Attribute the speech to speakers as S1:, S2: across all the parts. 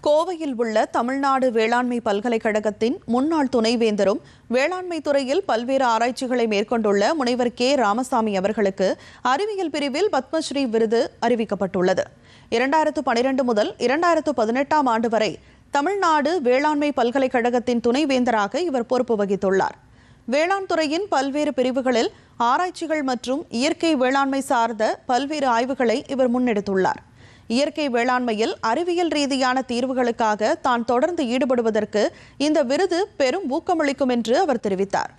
S1: கோவையில் உள்ள தமிழ்நாடு வேளாண்மை பல்கலைக்கழகத்தின் முன்னாள் துணைவேந்தரும் வேளாண்மை துறையில் பல்வேறு ஆராய்ச்சிகளை மேற்கொண்டுள்ள முனைவர் கே. ராமசாமி அவர்களுக்கு அறிவியல் பிரிவில் பத்மஸ்ரீ விருது அறிவிக்கப்பட்டுள்ளது. 2012 முதல் 2018 ஆண்டு வரை தமிழ்நாடு வேளாண்மை பல்கலைக்கழகத்தின் துணைவேந்தராக இவர் பொறுப்பு வகித்துள்ளார். வேளாண் துறையின் பல்வேறு பிரிவுகளில் ஆராய்ச்சிகள் மற்றும் இயற்கை வேளாண்மை சார்ந்த பல்வேறு ஆய்வுகளை இவர் முன்னெடுத்துள்ளார். இயற்கை வேளாண்மையில் அறிவியல் ரீதியான தீர்வுகளுக்காக தான் தொடர்ந்து ஈடுபடுவதற்கு இந்த விருது பெரும் ஊக்கமளிக்கும் என்று அவர் தெரிவித்தார்.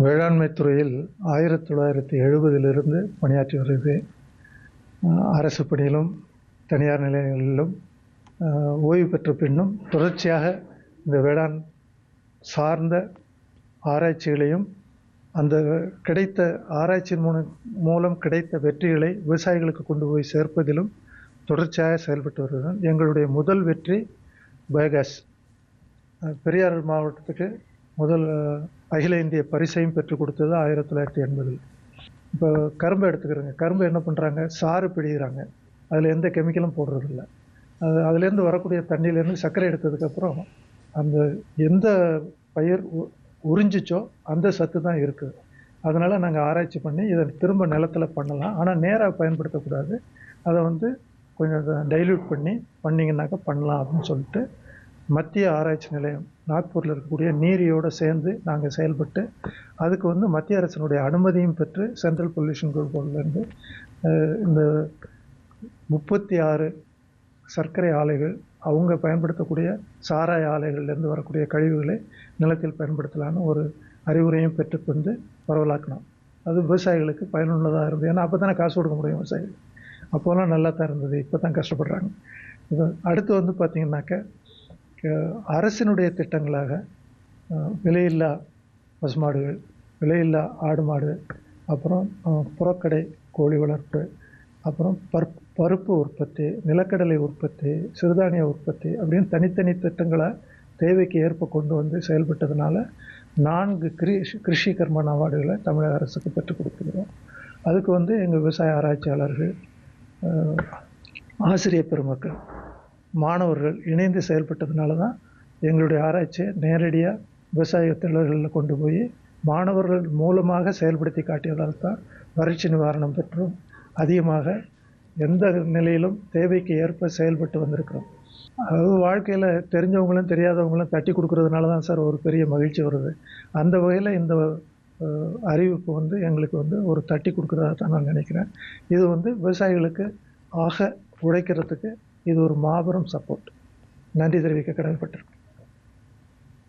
S2: வேளாண்மை துறையில் 1970 பணியாற்றி வருகிறேன். அரசு பணியிலும் தனியார் நிலையங்களிலும் ஓய்வு பெற்ற பின்னும் தொடர்ச்சியாக இந்த வேளாண் சார்ந்த ஆராய்ச்சிகளையும் அந்த கிடைத்த ஆராய்ச்சியின் மூலம் கிடைத்த வெற்றிகளை விவசாயிகளுக்கு கொண்டு போய் சேர்ப்பதிலும் தொடர்ச்சியாக செயல்பட்டு வருகிறோம். எங்களுடைய முதல் வெற்றி பயோகேஸ். பெரியார் மாவட்டத்துக்கு முதல் அகில இந்திய பரிசையும் பெற்றுக் கொடுத்தது 1980. இப்போ கரும்பு எடுத்துக்கிறோங்க. கரும்பு என்ன பண்ணுறாங்க, சாறு பிடிக்கிறாங்க, அதில் எந்த கெமிக்கலும் போடுறதில்ல. அதுலேருந்து வரக்கூடிய தண்ணியிலேருந்து சர்க்கரை எடுத்ததுக்கப்புறம் அந்த எந்த பயிர் உறிஞ்சிச்சோ அந்த சத்து தான் இருக்குது. அதனால் நாங்கள் ஆராய்ச்சி பண்ணி இதை திரும்ப நிலத்தில் பண்ணலாம், ஆனால் நேராக பயன்படுத்தக்கூடாது. அதை கொஞ்சம் டைல்யூட் பண்ணிங்கன்னாக்கா பண்ணலாம் அப்படின்னு சொல்லிட்டு மத்திய ஆராய்ச்சி நிலையம் நாக்பூரில் இருக்கக்கூடிய நீரியோடு சேர்ந்து நாங்கள் செயல்பட்டு அதுக்கு மத்திய அரசினுடைய அனுமதியும் பெற்று சென்ட்ரல் பொல்யூஷன் போர்டிலேருந்து இந்த 36 சர்க்கரை ஆலைகள் அவங்க பயன்படுத்தக்கூடிய சாராய ஆலைகள்லேருந்து வரக்கூடிய கழிவுகளை நிலத்தில் பயன்படுத்தலான்னு ஒரு அறிவுரையும் பெற்றுக்கொண்டு பரவலாக்கணும். அது விவசாயிகளுக்கு பயனுள்ளதாக இருந்தது. ஏன்னா அப்போ தானே காசு கொடுக்க முடியும் விவசாயிகள். அப்போலாம் நல்லா தான் இருந்தது, இப்போ தான் கஷ்டப்படுறாங்க. இது அடுத்து பார்த்திங்கனாக்க அரசினுடைய திட்டங்களாக விலையில்லா பசுமாடுகள், விலையில்லா ஆடு மாடு, அப்புறம் புறக்கடை கோழி வளர்ப்பு, அப்புறம் பருப்பு உற்பத்தி, நிலக்கடலை உற்பத்தி, சிறுதானிய உற்பத்தி அப்படின்னு தனித்தனி திட்டங்களை தேவைக்கு ஏற்ப கொண்டு செயல்பட்டதுனால 4 கிருஷி கர்மன் அவார்டுகளை தமிழக அரசுக்கு பெற்றுக் கொடுத்துக்கிறோம். அதுக்கு எங்கள் விவசாய ஆராய்ச்சியாளர்கள், ஆசிரியர் பெருமக்கள், மாணவர்கள் இணைந்து செயல்பட்டதுனால தான் எங்களுடைய ஆராய்ச்சியை நேரடியாக விவசாய தொழில்களில் கொண்டு போய் மாணவர்கள் மூலமாக செயல்படுத்தி காட்டியதால் தான் வறட்சி நிவாரணம் பெற்றும் அதிகமாக எந்த நிலையிலும் தேவைக்கு ஏற்ப செயல்பட்டு வந்திருக்கிறோம். அதாவது வாழ்க்கையில் தெரிஞ்சவங்களும் தெரியாதவங்களும் தட்டி கொடுக்கறதுனால தான் சார் ஒரு பெரிய மகிழ்ச்சி வருது. அந்த வகையில் இந்த அறிவிப்பு எங்களுக்கு ஒரு தட்டி கொடுக்குறதா தான் நான் நினைக்கிறேன். இது விவசாயிகளுக்கு உழைக்கிறதுக்கு இது ஒரு மாபெரும் சப்போர்ட். நன்றி தெரிவிக்க கடமைப்பட்டிருக்கேன்.